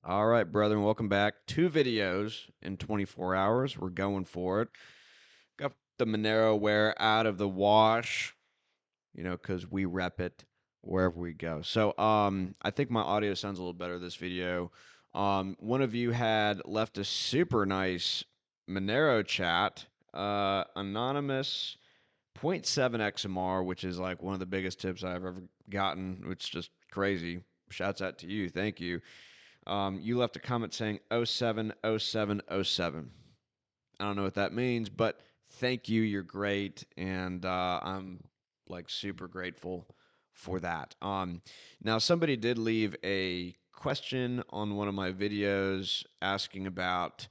All right, brethren, welcome back. Two videos in 24 hours. We're going for it. Got the Monero wear out of the wash, because we rep it wherever we go. So, I think my audio sounds a little better this video. One of you had left a super nice Monero chat, anonymous 0.7 XMR, which is like one of the biggest tips I've ever gotten. It's just crazy. Shouts out to you. Thank you. You left a comment saying 070707. I don't know what that means, but thank you. You're great. And I'm like super grateful for that. Now, somebody did leave a question on one of my videos asking about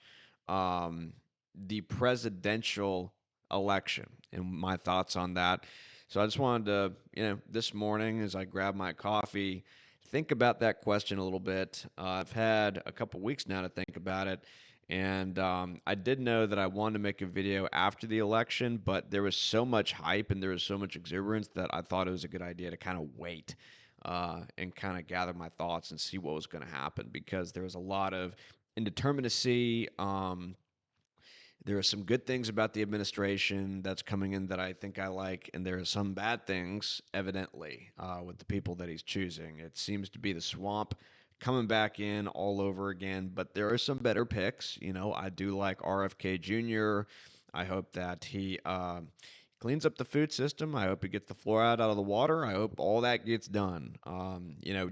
um, the presidential election and my thoughts on that. So I just wanted to, this morning as I grab my coffee, think about that question a little bit. I've had a couple weeks now to think about it. And I did know that I wanted to make a video after the election, but there was so much hype and there was so much exuberance that I thought it was a good idea to kind of wait and kind of gather my thoughts and see what was going to happen because there was a lot of indeterminacy. There are some good things about the administration that's coming in that I think I like, and there are some bad things, evidently, with the people that he's choosing. It seems to be the swamp coming back in all over again, but there are some better picks. I do like RFK Jr. I hope that he cleans up the food system. I hope he gets the fluoride out of the water. I hope all that gets done.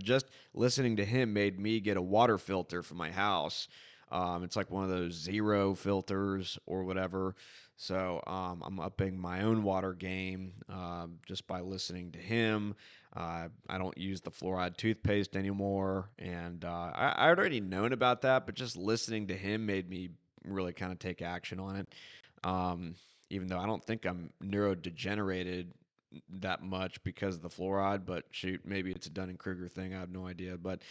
Just listening to him made me get a water filter for my house. It's like one of those zero filters or whatever. So I'm upping my own water game just by listening to him. I don't use the fluoride toothpaste anymore. And I'd already known about that, but just listening to him made me really kind of take action on it. Um, Even though I don't think I'm neurodegenerated that much because of the fluoride, but shoot, maybe it's a Dunning-Kruger thing. I have no idea. But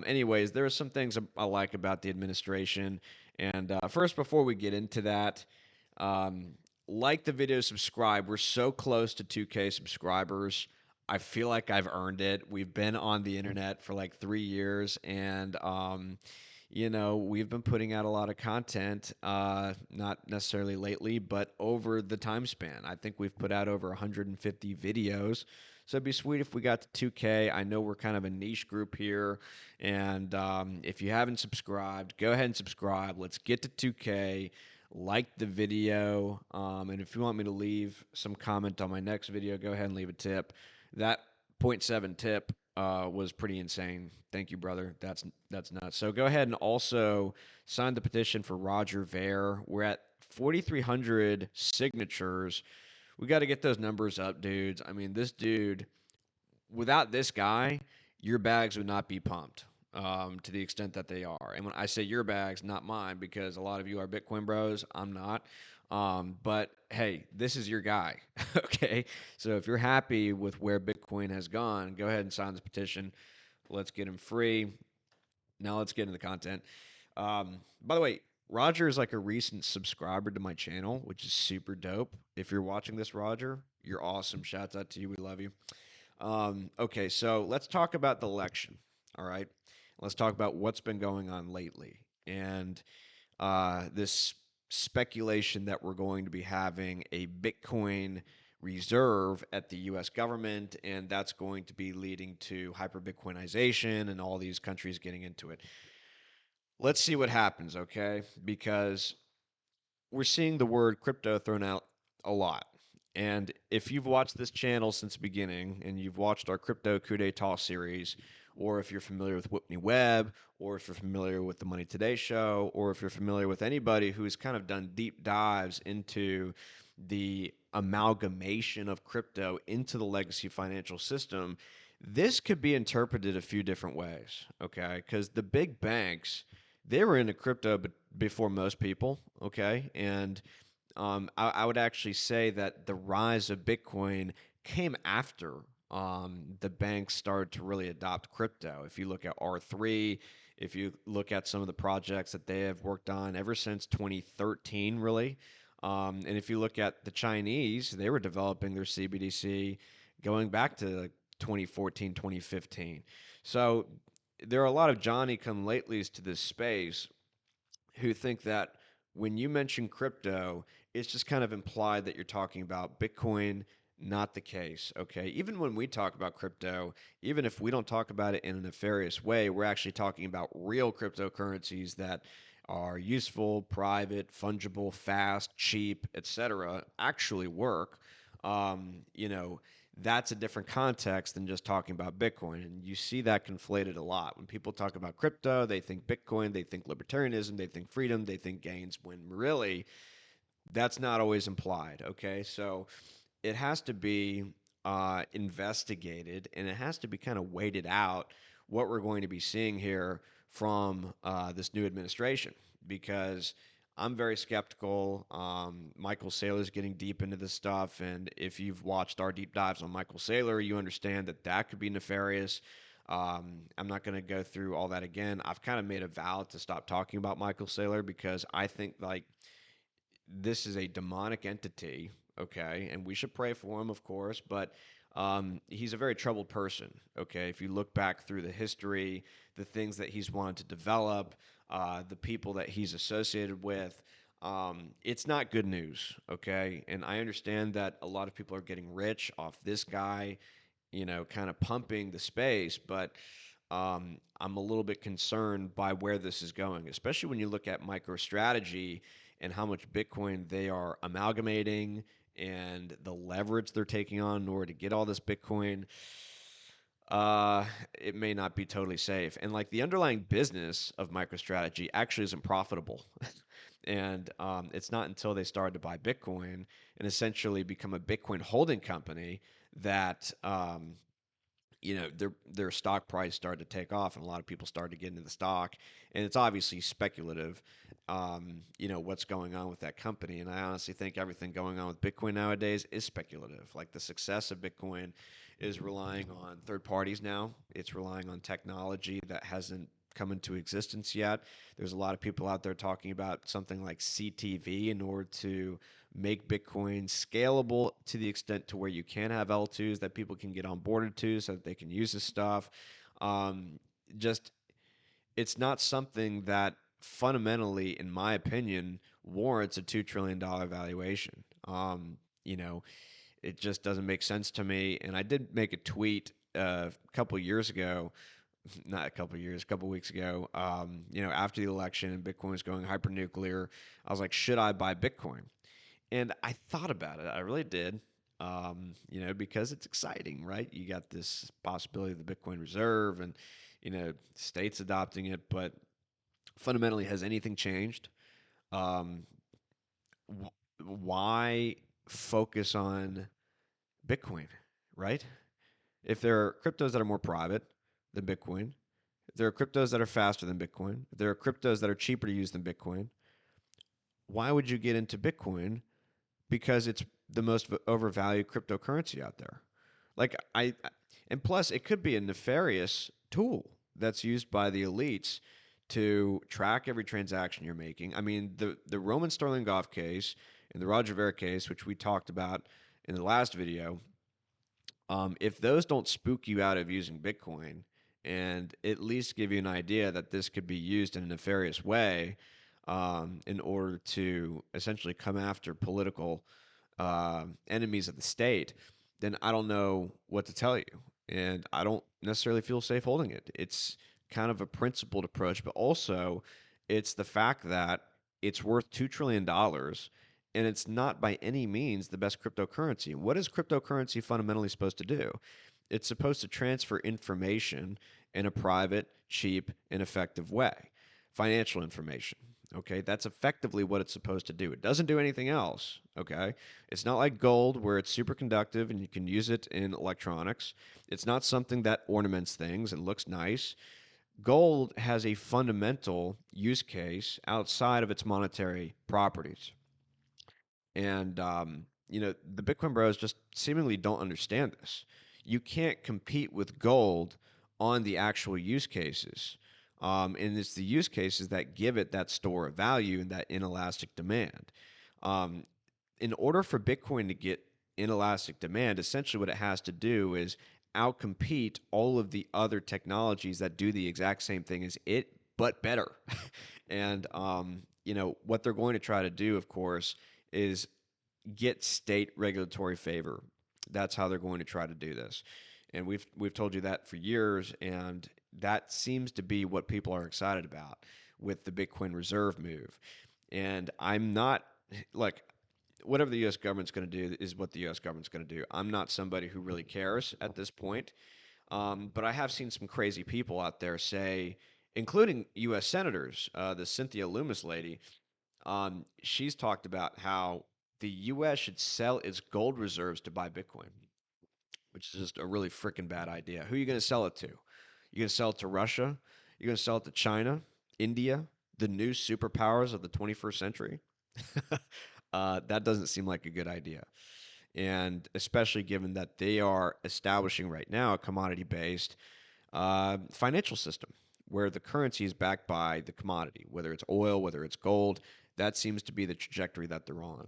anyways, there are some things I like about the administration. And first, before we get into that, um, like the video, subscribe. We're so close to 2K subscribers. I feel like I've earned it. We've been on the internet for like 3 years, and we've been putting out a lot of content, not necessarily lately, but over the time span. I think we've put out over 150 videos. So it'd be sweet if we got to 2K. I know we're kind of a niche group here. And if you haven't subscribed, go ahead and subscribe. Let's get to 2K. Like the video. And if you want me to leave some comment on my next video, go ahead and leave a tip. That point 0.7 tip was pretty insane. Thank you, brother. That's nuts. So go ahead and also sign the petition for Roger Ver. We're at 4,300 signatures. We got to get those numbers up, dudes. I mean, this dude, without this guy, your bags would not be pumped to the extent that they are. And when I say your bags, not mine, because a lot of you are Bitcoin bros. I'm not. But hey, this is your guy. Okay. So if you're happy with where Bitcoin has gone, go ahead and sign this petition. Let's get him free. Now let's get into the content. By the way, Roger is like a recent subscriber to my channel, which is super dope. If you're watching this, Roger, you're awesome. Shouts out to you. We love you. Okay, so let's talk about the election. All right. Let's talk about what's been going on lately. And this speculation that we're going to be having a Bitcoin reserve at the US government, and that's going to be leading to hyper Bitcoinization and all these countries getting into it. Let's see what happens, okay? Because we're seeing the word crypto thrown out a lot. And if you've watched this channel since the beginning and you've watched our crypto coup d'etat series, or if you're familiar with Whitney Webb, or if you're familiar with the Money Today show, or if you're familiar with anybody who's kind of done deep dives into the amalgamation of crypto into the legacy financial system, this could be interpreted a few different ways, okay? Because the big banks, they were into crypto before most people, okay? And I would actually say that the rise of Bitcoin came after the banks started to really adopt crypto. If you look at R3, if you look at some of the projects that they have worked on ever since 2013, really, and if you look at the Chinese, they were developing their CBDC going back to like 2014, 2015. So there are a lot of Johnny come latelys to this space who think that when you mention crypto, it's just kind of implied that you're talking about Bitcoin. Not the case, okay? Even when we talk about crypto, even if we don't talk about it in a nefarious way, we're actually talking about real cryptocurrencies that are useful, private, fungible, fast, cheap, etc., actually work. You know, that's a different context than just talking about Bitcoin. And you see that conflated a lot. When people talk about crypto, they think Bitcoin, they think libertarianism, they think freedom, they think gains, when really that's not always implied. Okay. So it has to be investigated and it has to be kind of weighted out what we're going to be seeing here from this new administration because I'm very skeptical. Michael Saylor's getting deep into this stuff, and if you've watched our deep dives on Michael Saylor, you understand that that could be nefarious. I'm not going to go through all that again. I've kind of made a vow to stop talking about Michael Saylor because I think like this is a demonic entity, okay? And we should pray for him, of course, but he's a very troubled person, okay? If you look back through the history, the things that he's wanted to develop, the people that he's associated with, it's not good news, okay? And I understand that a lot of people are getting rich off this guy, you know, kind of pumping the space, but I'm a little bit concerned by where this is going, especially when you look at MicroStrategy and how much Bitcoin they are amalgamating and the leverage they're taking on in order to get all this Bitcoin. It may not be totally safe. And like the underlying business of MicroStrategy actually isn't profitable. And it's not until they started to buy Bitcoin and essentially become a Bitcoin holding company that you know their stock price started to take off and a lot of people started to get into the stock and it's obviously speculative you know what's going on with that company and I honestly think everything going on with Bitcoin nowadays is speculative like the success of Bitcoin is relying on third parties now it's relying on technology that hasn't come into existence yet there's a lot of people out there talking about something like CTV in order to make Bitcoin scalable to the extent to where you can have L2s that people can get onboarded to so that they can use this stuff. Um, just, it's not something that fundamentally, in my opinion, warrants a $2 trillion valuation. You know, it just doesn't make sense to me. And I did make a tweet a couple years ago, not a couple years, a couple weeks ago, you know, after the election and Bitcoin was going hypernuclear. I was like, should I buy Bitcoin? And I thought about it. I really did. You know, because it's exciting, right? You got this possibility of the Bitcoin Reserve and, you know, states adopting it. But fundamentally, has anything changed? Um, why focus on Bitcoin, right? If there are cryptos that are more private than Bitcoin, if there are cryptos that are faster than Bitcoin, if there are cryptos that are cheaper to use than Bitcoin, why would you get into Bitcoin because it's the most overvalued cryptocurrency out there. Like and plus it could be a nefarious tool that's used by the elites to track every transaction you're making. I mean, the Roman Sterling Goff case and the Roger Ver case, which we talked about in the last video, if those don't spook you out of using Bitcoin and at least give you an idea that this could be used in a nefarious way in order to essentially come after political enemies of the state, then I don't know what to tell you. And I don't necessarily feel safe holding it. It's kind of a principled approach, but also it's the fact that it's worth $2 trillion and it's not by any means the best cryptocurrency. What is cryptocurrency fundamentally supposed to do? It's supposed to transfer information in a private, cheap, and effective way. Financial information. Okay, that's effectively what it's supposed to do. It doesn't do anything else. Okay, it's not like gold where it's super conductive and you can use it in electronics. It's not something that ornaments things and looks nice. Gold has a fundamental use case outside of its monetary properties. And, you know, the Bitcoin bros just seemingly don't understand this. You can't compete with gold on the actual use cases. And it's the use cases that give it that store of value and that inelastic demand. Um, in order for Bitcoin to get inelastic demand, essentially what it has to do is outcompete all of the other technologies that do the exact same thing as it, but better. And what they're going to try to do, of course, is get state regulatory favor. That's how they're going to try to do this. And we've told you that for years, and that seems to be what people are excited about with the Bitcoin reserve move. And I'm not like whatever the U.S. government's going to do is what the U.S. government's going to do. I'm not somebody who really cares at this point, but I have seen some crazy people out there say, including U.S. senators, the Cynthia Loomis lady. She's talked about how the U.S. should sell its gold reserves to buy Bitcoin, which is just a really freaking bad idea. Who are you going to sell it to? You're going to sell it to Russia? You're going to sell it to China, India, the new superpowers of the 21st century? That doesn't seem like a good idea. And especially given that they are establishing right now a commodity based financial system where the currency is backed by the commodity, whether it's oil, whether it's gold. That seems to be the trajectory that they're on.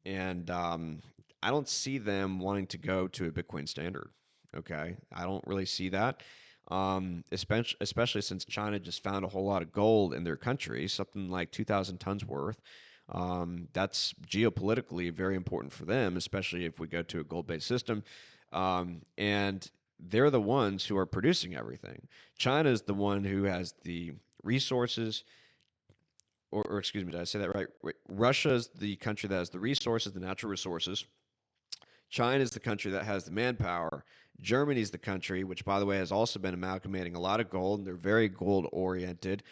And I don't see them wanting to go to a Bitcoin standard. Okay, I don't really see that. Especially since China just found a whole lot of gold in their country, something like 2,000 tons worth. That's geopolitically very important for them, especially if we go to a gold-based system. And they're the ones who are producing everything. China is the one who has the resources, or excuse me, did I say that right? Russia is the country that has the resources, the natural resources. China is the country that has the manpower. Germany is the country, which, by the way, has also been amalgamating a lot of gold, and they're very gold oriented.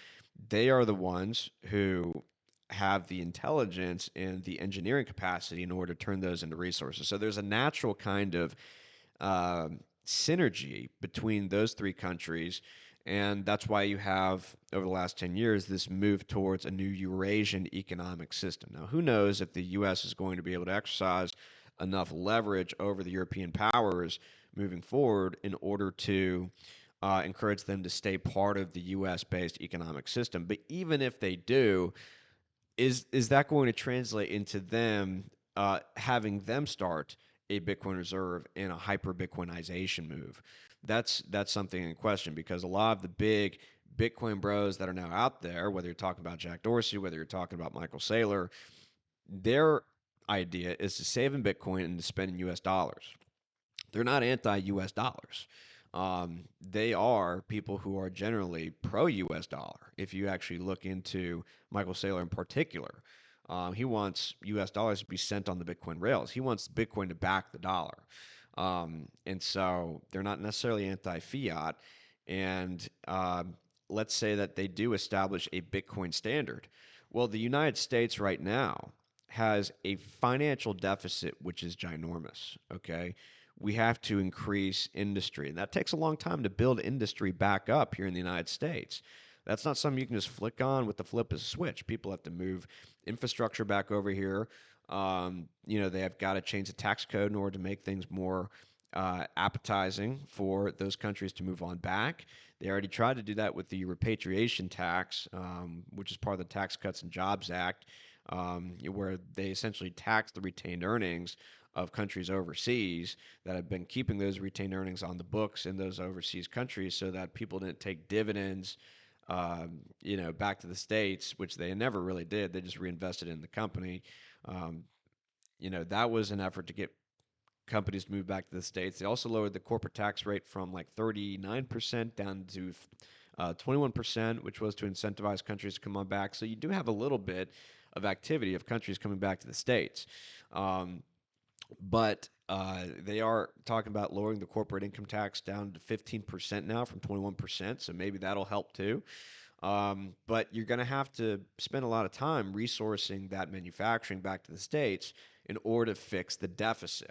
They are the ones who have the intelligence and the engineering capacity in order to turn those into resources. So there's a natural kind of synergy between those three countries. And that's why you have, over the last 10 years, this move towards a new Eurasian economic system. Now, who knows if the U.S. is going to be able to exercise enough leverage over the European powers moving forward in order to encourage them to stay part of the U.S. based economic system. But even if they do, is that going to translate into them having them start a Bitcoin reserve and a hyper Bitcoinization move? That's something in question because a lot of the big Bitcoin bros that are now out there, whether you're talking about Jack Dorsey, whether you're talking about Michael Saylor, their idea is to save in Bitcoin and to spend in US dollars. They're not anti-US dollars. They are people who are generally pro-US dollar. If you actually look into Michael Saylor in particular, he wants US dollars to be sent on the Bitcoin rails. He wants Bitcoin to back the dollar. And so they're not necessarily anti-fiat. And let's say that they do establish a Bitcoin standard. Well, the United States right now has a financial deficit which is ginormous. Okay, we have to increase industry, and that takes a long time to build industry back up here in the United States. That's not something you can just flick on with the flip of a switch. People have to move infrastructure back over here. They have got to change the tax code in order to make things more appetizing for those countries to move on back. They already tried to do that with the repatriation tax, which is part of the Tax Cuts and Jobs Act, where they essentially tax the retained earnings of countries overseas that have been keeping those retained earnings on the books in those overseas countries so that people didn't take dividends, back to the States, which they never really did. They just reinvested in the company. Um, that was an effort to get companies to move back to the States. They also lowered the corporate tax rate from like 39% down to 21%, which was to incentivize countries to come on back. So you do have a little bit of activity of countries coming back to the States. But they are talking about lowering the corporate income tax down to 15% now from 21%. So maybe that'll help too. But you're going to have to spend a lot of time resourcing that manufacturing back to the States in order to fix the deficit.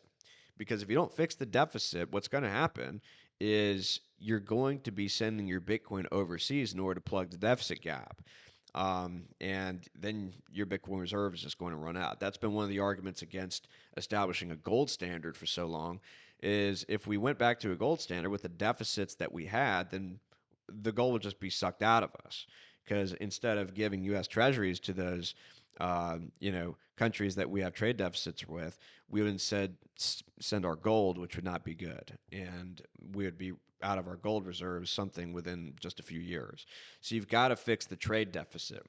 Because if you don't fix the deficit, what's going to happen is you're going to be sending your Bitcoin overseas in order to plug the deficit gap. And then your Bitcoin reserve is just going to run out. That's been one of the arguments against establishing a gold standard for so long is if we went back to a gold standard with the deficits that we had, then the gold would just be sucked out of us. Because instead of giving U.S. treasuries to those countries that we have trade deficits with, we would instead send our gold, which would not be good, and we would be out of our gold reserves something within just a few years. So you've got to fix the trade deficit,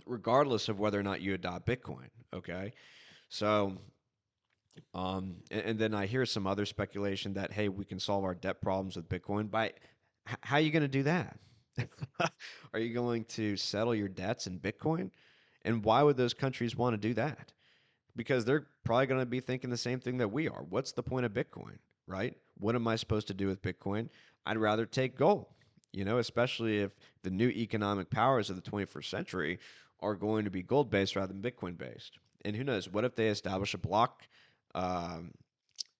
regardless of whether or not you adopt Bitcoin. Okay, so and then I hear some other speculation that hey, we can solve our debt problems with Bitcoin. By how are you going to do that? Are you going to settle your debts in Bitcoin? And why would those countries want to do that? Because they're probably going to be thinking the same thing that we are. What's the point of Bitcoin, right? What am I supposed to do with Bitcoin? I'd rather take gold, especially if the new economic powers of the 21st century are going to be gold based rather than Bitcoin based. And who knows? What if they establish um,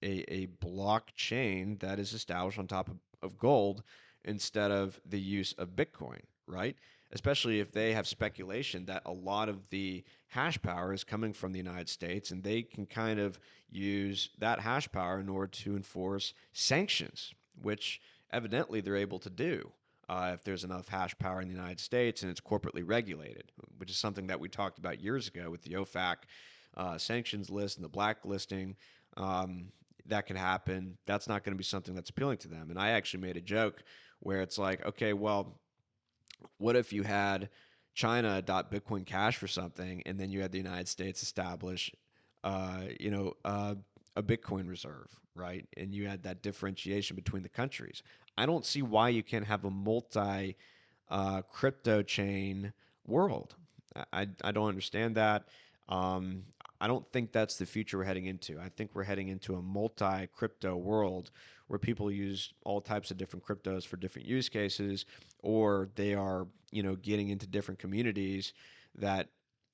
a blockchain that is established on top of gold instead of the use of Bitcoin, right? Especially if they have speculation that a lot of the hash power is coming from the United States and they can kind of use that hash power in order to enforce sanctions, which evidently they're able to do. If there's enough hash power in the United States and it's corporately regulated, which is something that we talked about years ago with the OFAC sanctions list and the blacklisting. Um, that could happen. That's not going to be something that's appealing to them. And I actually made a joke where it's like, okay, well, what if you had China adopt Bitcoin Cash for something, and then you had the United States establish, uh, you know, uh, a Bitcoin reserve, right? And you had that differentiation between the countries. I don't see why you can't have a multi crypto chain world. I don't understand that. Um, I don't think that's the future we're heading into. I think we're heading into a multi crypto world where people use all types of different cryptos for different use cases, or they are, getting into different communities that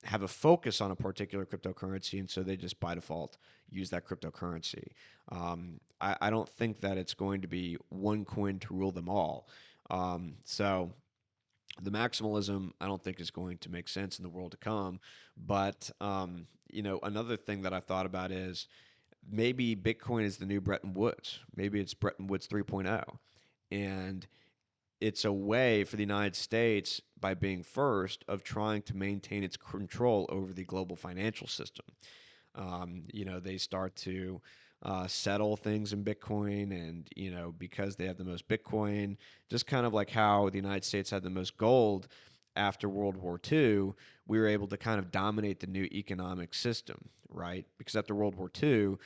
have a focus on a particular cryptocurrency, and so they just by default use that cryptocurrency. I don't think that it's going to be one coin to rule them all. So the maximalism I don't think is going to make sense in the world to come. But another thing that I've thought about is maybe Bitcoin is the new Bretton Woods. Maybe it's Bretton Woods 3.0, and it's a way for the United States by being first of trying to maintain its control over the global financial system. They start to settle things in Bitcoin, and because they have the most Bitcoin, just kind of like how the United States had the most gold after World War II, we were able to kind of dominate the new economic system, right? Because after World War II,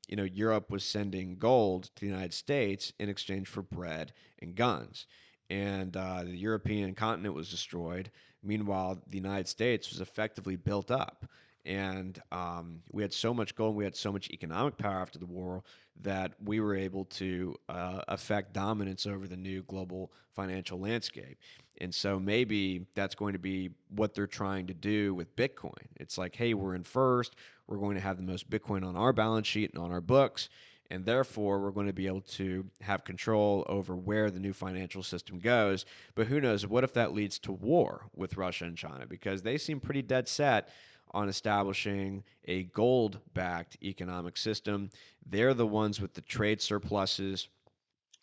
Europe was sending gold to the United States in exchange for bread and guns. And the European continent was destroyed. Meanwhile, the United States was effectively built up. And we had so much gold, and we had so much economic power after the war that we were able to affect dominance over the new global financial landscape. And so maybe that's going to be what they're trying to do with Bitcoin. It's like, hey, we're in first. We're going to have the most Bitcoin on our balance sheet and on our books. And therefore, we're going to be able to have control over where the new financial system goes. But who knows? What if that leads to war with Russia and China? Because they seem pretty dead set on establishing a gold backed economic system. They're the ones with the trade surpluses,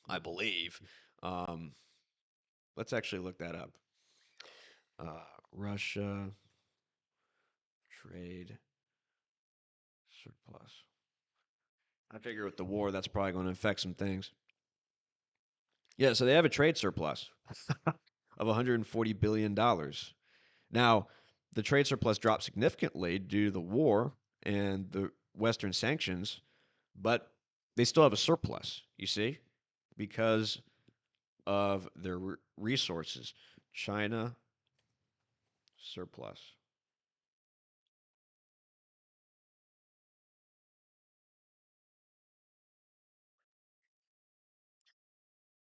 I believe. Um, let's actually look that up. Russia trade surplus. I figure with the war, that's probably going to affect some things. Yeah, so they have a trade surplus of $140 billion. Now, the trade surplus dropped significantly due to the war and the Western sanctions, but they still have a surplus, you see, because of their resources. China surplus.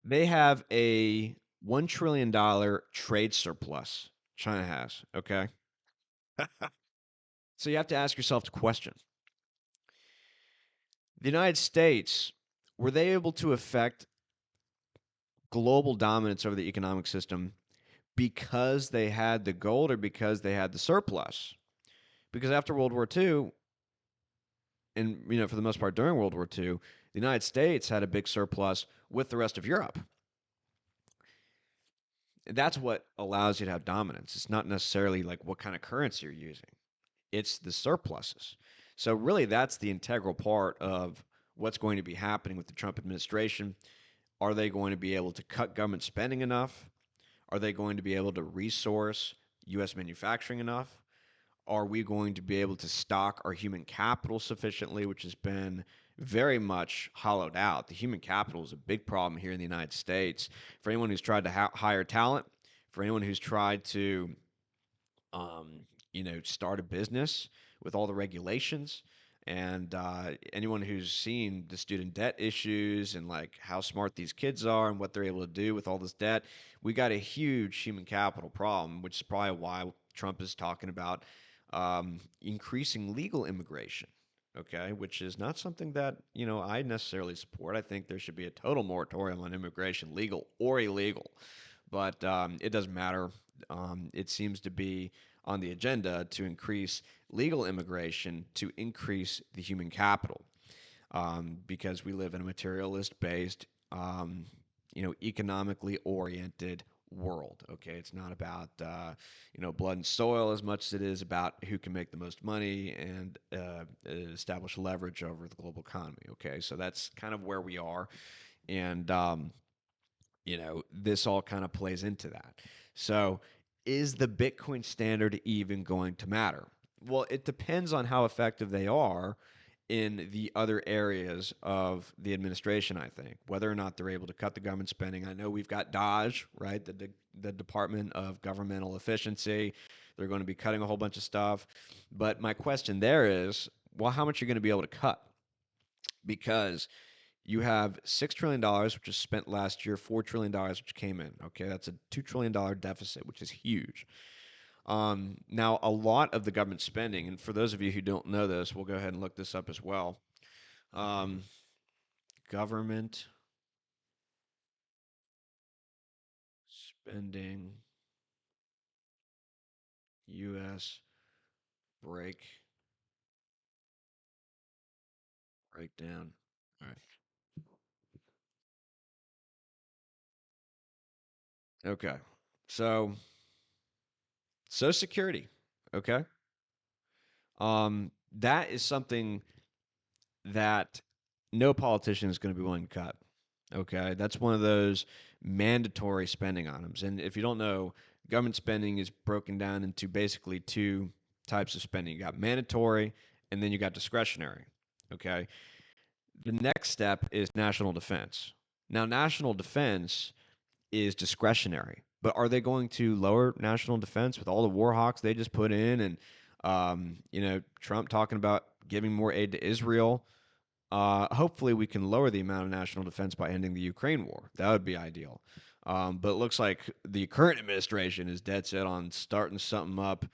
They have a $1 trillion trade surplus. China has, okay? So you have to ask yourself the question: the United States, were they able to affect global dominance over the economic system because they had the gold or because they had the surplus? Because after World War II, and for the most part during World War II, the United States had a big surplus with the rest of Europe. That's what allows you to have dominance. It's not necessarily like what kind of currency you're using, it's the surpluses. So, really, that's the integral part of what's going to be happening with the Trump administration. Are they going to be able to cut government spending enough? Are they going to be able to resource U.S. manufacturing enough? Are we going to be able to stock our human capital sufficiently, which has been very much hollowed out? The human capital is a big problem here in the United States. For anyone who's tried to hire talent, for anyone who's tried to um, start a business with all the regulations. And anyone who's seen the student debt issues and like how smart these kids are and what they're able to do with all this debt, we got a huge human capital problem, which is probably why Trump is talking about increasing legal immigration. Okay, which is not something that I necessarily support. I think there should be a total moratorium on immigration, legal or illegal. But it doesn't matter. It seems to be on the agenda to increase legal immigration to increase the human capital because we live in a materialist based, economically oriented world. Okay, it's not about blood and soil as much as it is about who can make the most money and establish leverage over the global economy. Okay, so that's kind of where we are, and this all kind of plays into that. So, is the Bitcoin standard even going to matter? Well, it depends on how effective they are in the other areas of the administration, I think, whether or not they're able to cut the government spending. I know we've got DOGE, right? The Department of Governmental Efficiency. They're going to be cutting a whole bunch of stuff. But my question there is, well, how much are you going to be able to cut? Because you have $6 trillion, which was spent last year, $4 trillion, which came in. Okay, that's a $2 trillion deficit, which is huge. Now, a lot of the government spending, and for those of you who don't know this, we'll go ahead and look this up as well. Um, Government spending, U.S. break breakdown. All right. Okay. So, Social Security. Okay. That is something that no politician is going to be willing to cut. Okay, that's one of those mandatory spending items. And if you don't know, government spending is broken down into basically two types of spending. You got mandatory, and then you got discretionary. Okay, the next step is national defense. Now, national defense is discretionary, but are they going to lower national defense with all the war hawks they just put in, and Trump talking about giving more aid to Israel? Hopefully, we can lower the amount of national defense by ending the Ukraine war. That would be ideal. But it looks like the current administration is dead set on starting something up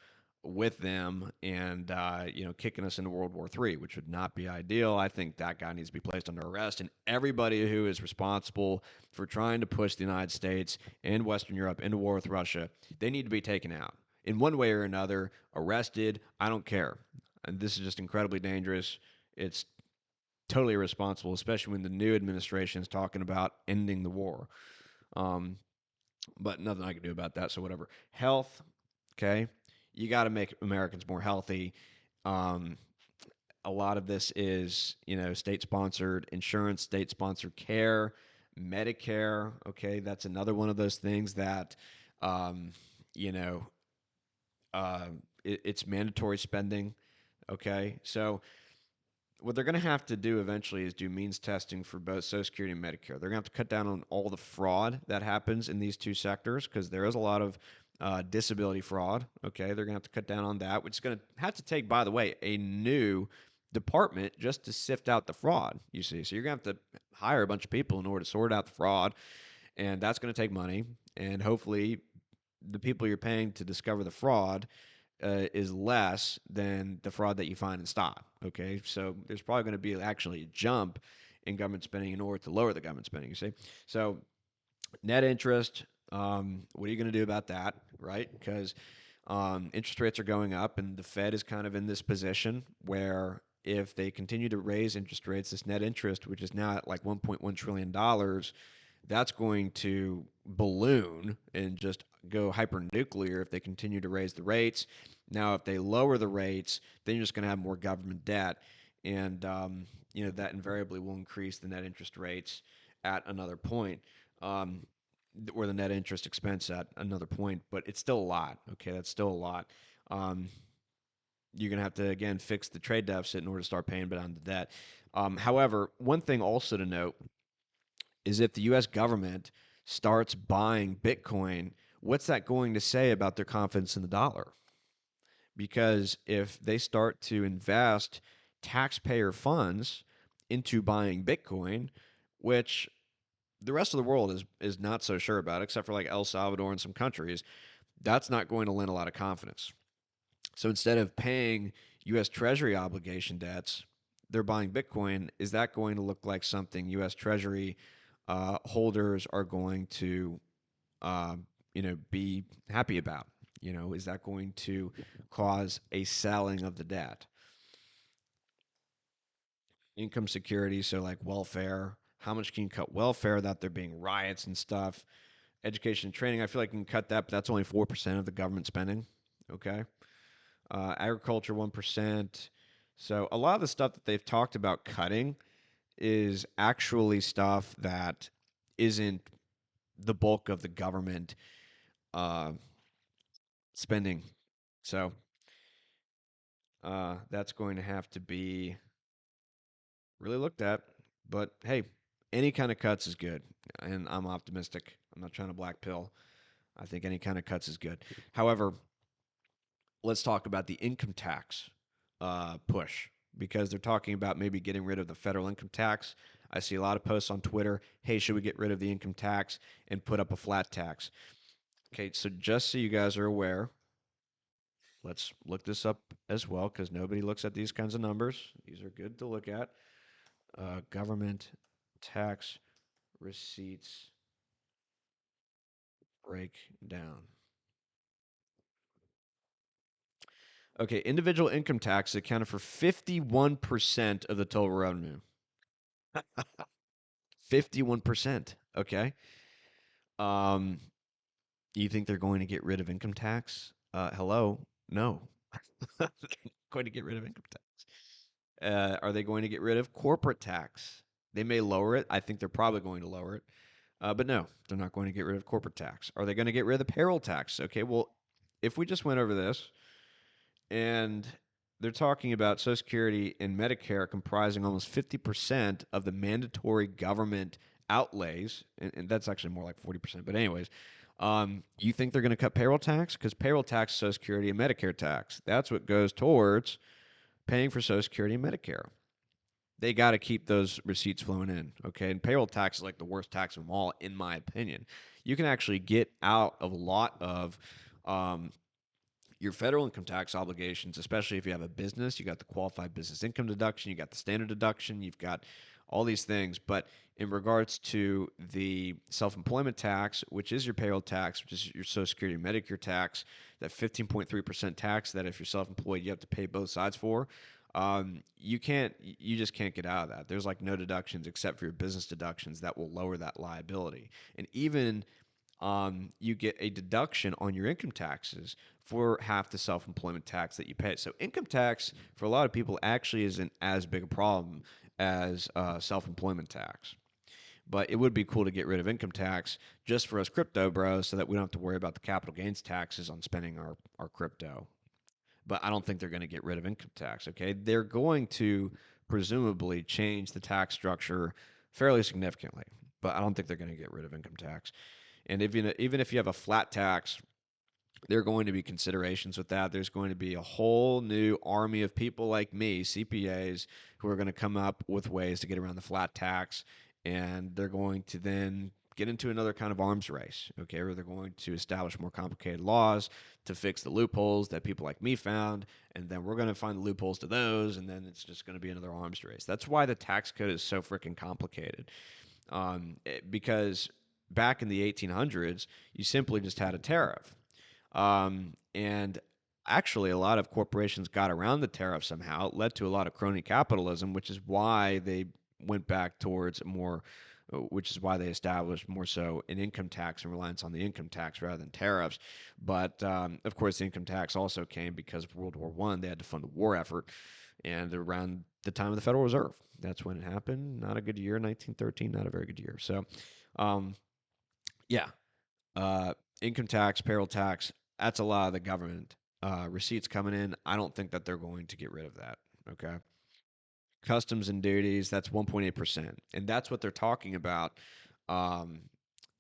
with them and kicking us into World War III, which would not be ideal. I think that guy needs to be placed under arrest, and everybody who is responsible for trying to push the United States and Western Europe into war with Russia, they need to be taken out in one way or another, arrested. I don't care. And this is just incredibly dangerous. It's totally irresponsible, especially when the new administration is talking about ending the war. Um, but nothing I can do about that. So whatever. Health, okay. You got to make Americans more healthy. Um, a lot of this is, state-sponsored insurance, state-sponsored care, Medicare. Okay, that's another one of those things that, um, you know, uh, it's mandatory spending. Okay, so what they're going to have to do eventually is do means testing for both Social Security and Medicare. They're going to have to cut down on all the fraud that happens in these two sectors because there is a lot of disability fraud. Okay, they're going to have to cut down on that, which is going to have to take, by the way, a new department just to sift out the fraud. You see, so you're going to have to hire a bunch of people in order to sort out the fraud, and that's going to take money. And hopefully, the people you're paying to discover the fraud is less than the fraud that you find in stock. Okay, so there's probably going to be actually a jump in government spending in order to lower the government spending. You see, so net interest. What are you going to do about that, right? Because interest rates are going up, and the Fed is kind of in this position where if they continue to raise interest rates, this net interest, which is now at like $1.1 trillion, that's going to balloon and just go hypernuclear if they continue to raise the rates. Now, if they lower the rates, then you're just going to have more government debt, and that invariably will increase the net interest rates at another point, um, or the net interest expense at another point. But it's still a lot. Okay, that's still a lot. Um, you're going to have to again fix the trade deficit in order to start paying down the debt. However, one thing also to note is if the US government starts buying Bitcoin, what's that going to say about their confidence in the dollar? Because if they start to invest taxpayer funds into buying Bitcoin, which the rest of the world is not so sure about, except for like El Salvador and some countries, that's not going to lend a lot of confidence. So instead of paying US Treasury obligation debts, they're buying Bitcoin. Is that going to look like something US Treasury holders are going to, uh, be happy about? Is that going to cause a selling of the debt? Income security, so like welfare. How much can you cut welfare without there being riots and stuff? Education and training, I feel like you can cut that, but that's only 4% of the government spending. Okay. Agriculture 1%. So a lot of the stuff that they've talked about cutting is actually stuff that isn't the bulk of the government uh, spending. So that's going to have to be really looked at. But hey, any kind of cuts is good, and I'm optimistic. I'm not trying to black pill. I think any kind of cuts is good. However, let's talk about the income tax push because they're talking about maybe getting rid of the federal income tax. I see a lot of posts on Twitter. Hey, should we get rid of the income tax and put up a flat tax? Okay, so just so you guys are aware, let's look this up as well because nobody looks at these kinds of numbers. These are good to look at. Government tax receipts breakdown. Okay, individual income tax accounted for 51% of the total revenue. 51%. Okay. Um, you think they're going to get rid of income tax? Hello? No. They're going to get rid of income tax. Are they going to get rid of corporate tax? They may lower it. I think they're probably going to lower it. But no, they're not going to get rid of corporate tax. Are they going to get rid of the payroll tax? Okay, well, if we just went over this and they're talking about Social Security and Medicare comprising almost 50% of the mandatory government outlays, and that's actually more like 40%. But anyways, you think they're going to cut payroll tax? Because payroll tax, Social Security, and Medicare tax, that's what goes towards paying for Social Security and Medicare. They got to keep those receipts flowing in, okay? And payroll tax is like the worst tax of them all, in my opinion. You can actually get out of a lot of um, your federal income tax obligations, especially if you have a business. You got the qualified business income deduction, you got the standard deduction, you've got all these things. But in regards to the self-employment tax, which is your payroll tax, which is your Social Security and Medicare tax, that 15.3% tax that if you're self-employed you have to pay both sides for. You just can't get out of that. There's like no deductions except for your business deductions that will lower that liability. And even you get a deduction on your income taxes for half the self employment tax that you pay. So, income tax for a lot of people actually isn't as big a problem as self employment tax. But it would be cool to get rid of income tax just for us crypto bros so that we don't have to worry about the capital gains taxes on spending our crypto. But I don't think they're going to get rid of income tax, okay? They're going to presumably change the tax structure fairly significantly, but I don't think they're going to get rid of income tax. And even if you have a flat tax, there are going to be considerations with that. There's going to be a whole new army of people like me, CPAs, who are going to come up with ways to get around the flat tax, and they're going to then get into another kind of arms race, okay, where they're going to establish more complicated laws to fix the loopholes that people like me found, and then we're going to find the loopholes to those, and then it's just going to be another arms race. That's why the tax code is so freaking complicated, because back in the 1800s, you simply just had a tariff. And actually, a lot of corporations got around the tariff somehow. It led to a lot of crony capitalism, which is why they went back towards a more which is why they established more so an income tax and reliance on the income tax rather than tariffs. But of course, the income tax also came because of World War One. They had to fund the war effort, and around the time of the Federal Reserve, that's when it happened. Not a good year, 1913. Not a very good year. So, um, yeah, uh, income tax, payroll tax. That's a lot of the government receipts coming in. I don't think that they're going to get rid of that. Okay. Customs and duties, that's 1.8%. And that's what they're talking about, um,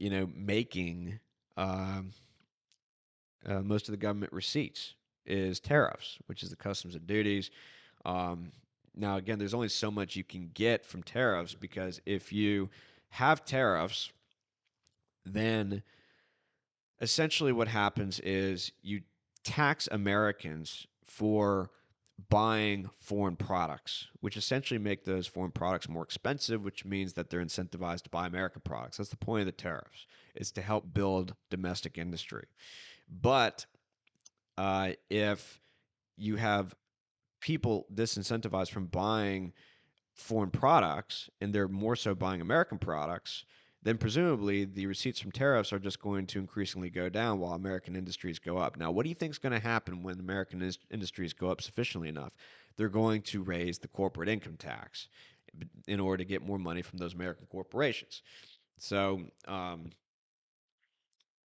making um, most of the government receipts is tariffs, which is the customs and duties. Um, Now, again, there's only so much you can get from tariffs because if you have tariffs, then essentially what happens is you tax Americans for buying foreign products, which essentially make those foreign products more expensive, which means that they're incentivized to buy American products. That's the point of the tariffs, is to help build domestic industry. But if you have people disincentivized from buying foreign products and they're more so buying American products, then presumably the receipts from tariffs are just going to increasingly go down while American industries go up. Now, what do you think is going to happen when American industries go up sufficiently enough? They're going to raise the corporate income tax in order to get more money from those American corporations. So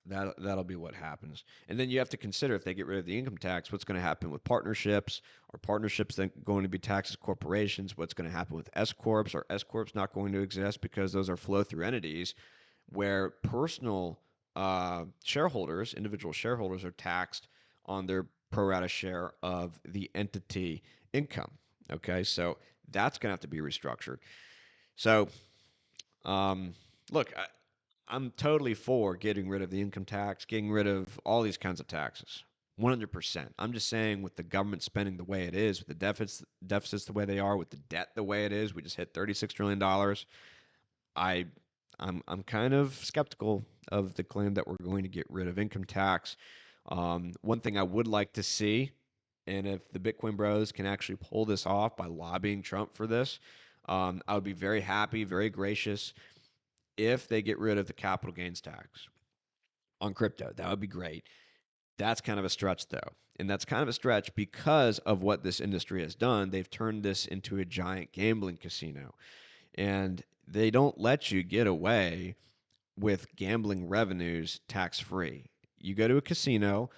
that'll be what happens. And then you have to consider if they get rid of the income tax, what's going to happen with partnerships? Are partnerships then going to be taxed as corporations? What's going to happen with S corps? Are S corps not going to exist because those are flow through entities where personal shareholders, individual shareholders, are taxed on their pro rata share of the entity income. Okay, so that's going to have to be restructured. So um, look, I'm totally for getting rid of the income tax, getting rid of all these kinds of taxes. 100%. I'm just saying, with the government spending the way it is, with the deficits the way they are, with the debt the way it is, we just hit $36 trillion. I, I'm kind of skeptical of the claim that we're going to get rid of income tax. One thing I would like to see, and if the Bitcoin Bros can actually pull this off by lobbying Trump for this, I would be very happy, very gracious if they get rid of the capital gains tax on crypto. That would be great. That's kind of a stretch, though. And that's kind of a stretch because of what this industry has done. They've turned this into a giant gambling casino. And they don't let you get away with gambling revenues tax free. You go to a casino,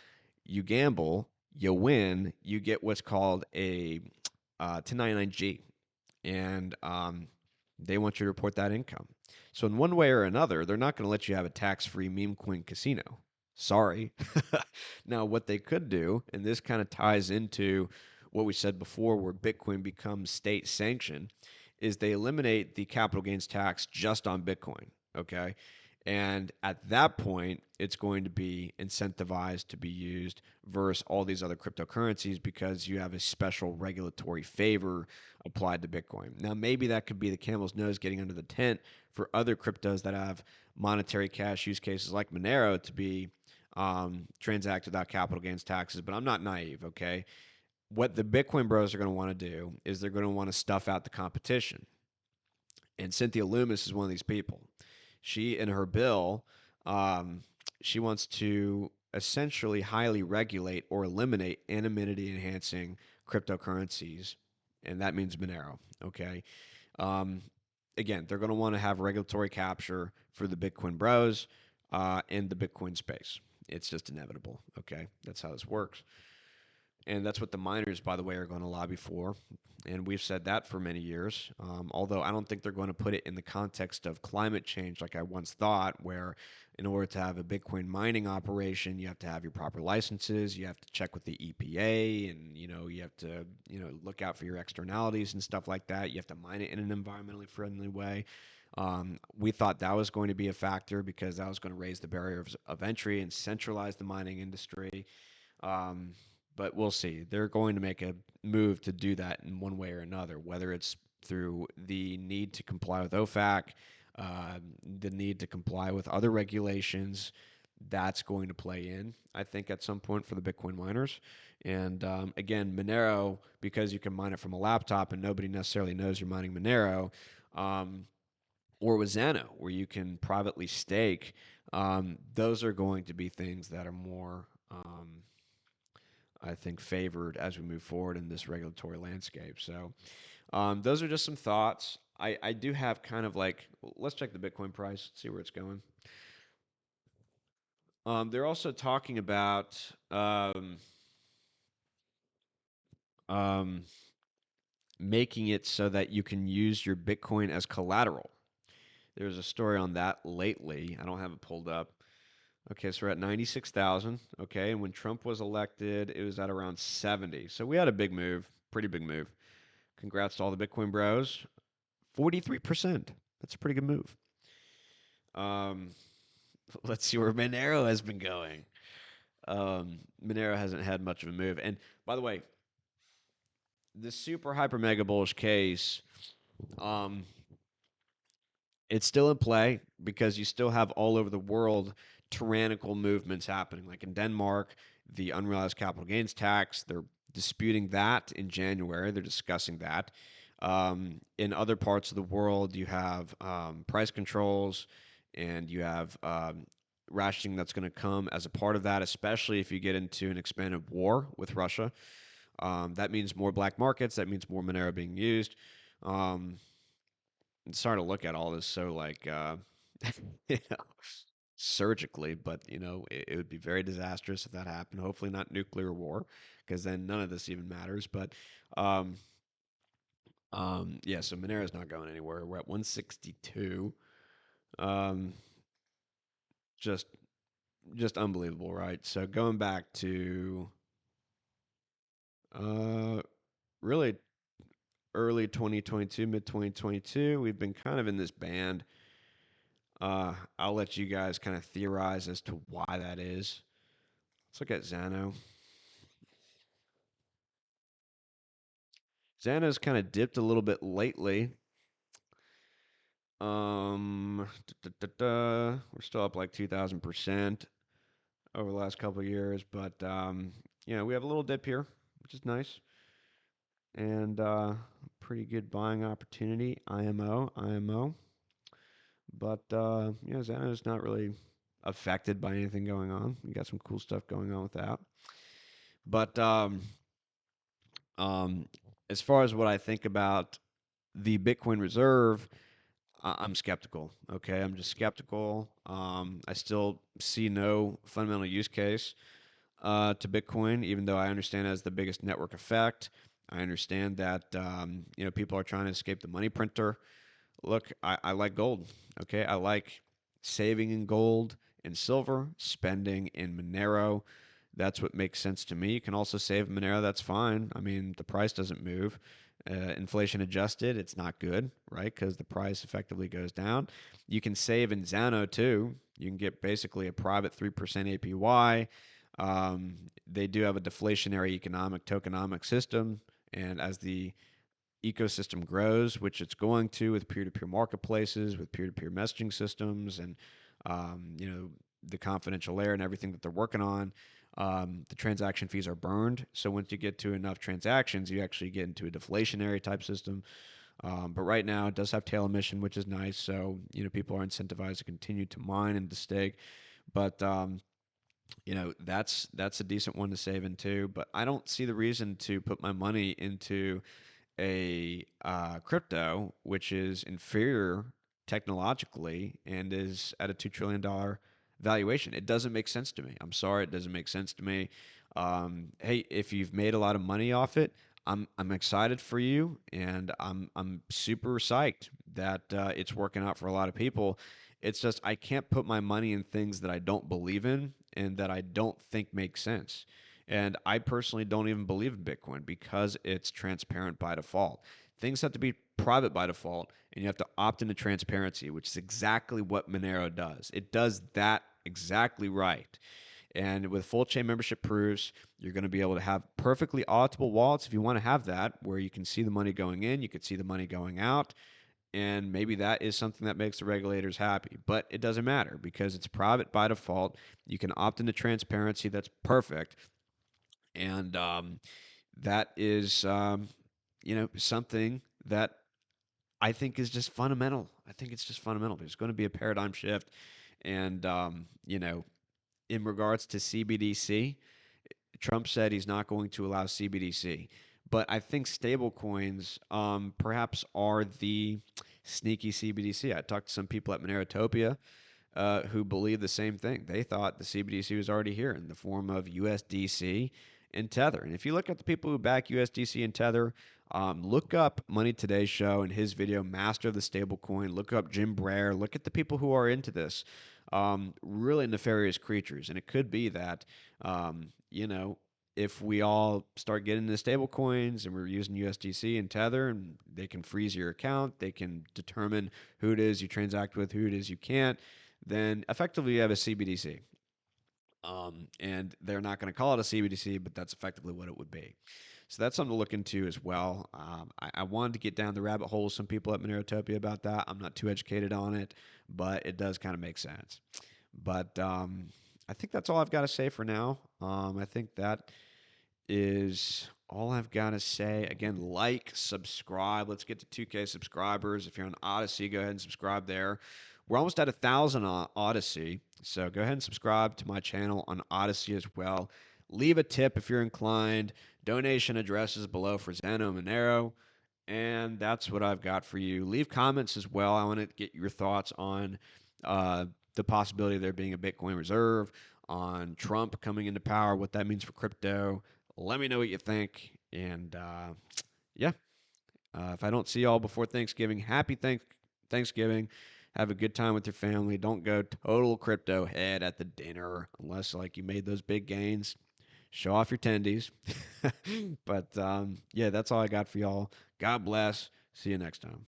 you gamble, you win, you get what's called a 1099G, and they want you to report that income. So in one way or another, they're not going to let you have a tax-free meme coin casino. Sorry. Now, what they could do, and this kind of ties into what we said before, where Bitcoin becomes state sanctioned, is they eliminate the capital gains tax just on Bitcoin. Okay. And at that point, it's going to be incentivized to be used versus all these other cryptocurrencies because you have a special regulatory favor applied to Bitcoin. Now, maybe that could be the camel's nose getting under the tent for other cryptos that have monetary cash use cases like Monero to be transacted without capital gains taxes. But I'm not naive, okay? What the Bitcoin bros are going to want to do is they're going to want to stuff out the competition. And Cynthia Loomis is one of these people. She, in her bill, um, she wants to essentially highly regulate or eliminate anonymity enhancing cryptocurrencies, and that means Monero. Okay. Um, Again, they're going to want to have regulatory capture for the Bitcoin bros in the Bitcoin space. It's just inevitable. Okay. That's how this works. And that's what the miners, by the way, are going to lobby for. And we've said that for many years. Although I don't think they're going to put it in the context of climate change like I once thought, where in order to have a Bitcoin mining operation, you have to have your proper licenses, you have to check with the EPA, and you have to look out for your externalities and stuff like that. You have to mine it in an environmentally friendly way. We thought that was going to be a factor because that was going to raise the barriers of entry and centralize the mining industry. Um, but we'll see. They're going to make a move to do that in one way or another, whether it's through the need to comply with OFAC, the need to comply with other regulations. That's going to play in, I think, at some point for the Bitcoin miners. And again, Monero, because you can mine it from a laptop and nobody necessarily knows you're mining Monero, um, or with Zano, where you can privately stake. Those are going to be things that are more, I think, favored as we move forward in this regulatory landscape. So, those are just some thoughts. I do have kind of like, let's check the Bitcoin price, see where it's going. They're also talking about um, making it so that you can use your Bitcoin as collateral. There's a story on that lately. I don't have it pulled up. Okay, so we're at 96,000. Okay, and when Trump was elected, it was at around 70. So we had a big move, pretty big move. Congrats to all the Bitcoin bros. 43%. That's a pretty good move. Um, let's see where Monero has been going. Monero hasn't had much of a move. And by the way, the super hyper mega bullish case, um, it's still in play because you still have all over the world tyrannical movements happening. Like in Denmark, the unrealized capital gains tax, they're disputing that in January. They're discussing that. In other parts of the world, you have price controls and you have rationing that's going to come as a part of that, especially if you get into an expanded war with Russia. That means more black markets. That means more Monero being used. Um, I'm starting to look at all this so like you know, surgically, but it would be very disastrous if that happened. Hopefully not nuclear war, because then none of this even matters. But um, yeah, so Monero's not going anywhere. We're at 162. Um, just just unbelievable, right? So going back to uh, really early 2022, mid 2022, we've been kind of in this band. I'll let you guys kind of theorize as to why that is. Let's look at Zano. Zano's kind of dipped a little bit lately. We're still up like 2,000% over the last couple of years, but we have a little dip here, which is nice, and pretty good buying opportunity. IMO. But Zano's not really affected by anything going on. We got some cool stuff going on with that. But um, as far as what I think about the Bitcoin Reserve, I'm skeptical. Okay, I'm just skeptical. I still see no fundamental use case to Bitcoin, even though I understand it has the biggest network effect. I understand that people are trying to escape the money printer. Look, I like gold. Okay, I like saving in gold and silver, spending in Monero. That's what makes sense to me. You can also save in Monero. That's fine. I mean, the price doesn't move. Inflation adjusted, it's not good, right? Because the price effectively goes down. You can save in Zano too. You can get basically a private 3% APY. They do have a deflationary economic tokenomic system. And as the ecosystem grows, which it's going to with peer-to-peer marketplaces, with peer-to-peer messaging systems, and the confidential layer and everything that they're working on. The transaction fees are burned, so once you get to enough transactions, you actually get into a deflationary type system. But right now, it does have tail emission, which is nice. So people are incentivized to continue to mine and to stake. But that's a decent one to save into. But I don't see the reason to put my money into a crypto which is inferior technologically and is at a $2 trillion valuation. It doesn't make sense to me. I'm sorry, it doesn't make sense to me. Hey, if you've made a lot of money off it, I'm excited for you, and I'm super psyched that it's working out for a lot of people. It's just I can't put my money in things that I don't believe in and that I don't think make sense. And I personally don't even believe in Bitcoin because it's transparent by default. Things have to be private by default, and you have to opt into transparency, which is exactly what Monero does. It does that exactly right. And with full chain membership proofs, you're going to be able to have perfectly auditable wallets if you want to have that, where you can see the money going in, you can see the money going out, and maybe that is something that makes the regulators happy. But it doesn't matter because it's private by default. You can opt into transparency. That's perfect. And that is something that I think is just fundamental. I think it's just fundamental. There's going to be a paradigm shift, and in regards to CBDC, Trump said he's not going to allow CBDC. But I think stablecoins perhaps are the sneaky CBDC. I talked to some people at Monerotopia who believe the same thing. They thought the CBDC was already here in the form of USDC and Tether. And if you look at the people who back USDC and Tether, look up Money Today's show and his video, Master of the Stablecoin. Look up Jim Breyer. Look at the people who are into this. Really nefarious creatures. And it could be that, if we all start getting into stable coins and we're using USDC and Tether, and they can freeze your account, they can determine who it is you transact with, who it is you can't, then effectively you have a CBDC. And they're not going to call it a CBDC, but that's effectively what it would be. So that's something to look into as well. I wanted to get down the rabbit hole with some people at Monerotopia about that. I'm not too educated on it, but it does kind of make sense. But I think that's all I've got to say for now. I think that is all I've got to say. Again, like, subscribe. Let's get to 2K subscribers. If you're on Odyssey, go ahead and subscribe there. We're almost at 1,000 on Odyssey, so go ahead and subscribe to my channel on Odyssey as well. Leave a tip if you're inclined. Donation addresses below for Zano and Monero. And that's what I've got for you. Leave comments as well. I want to get your thoughts on the possibility of there being a Bitcoin reserve, on Trump coming into power, what that means for crypto. Let me know what you think. And yeah, if I don't see y'all before Thanksgiving, happy Thanksgiving. Have a good time with your family. Don't go total crypto head at the dinner unless like you made those big gains. Show off your tendies. But yeah, that's all I got for y'all. God bless. See you next time.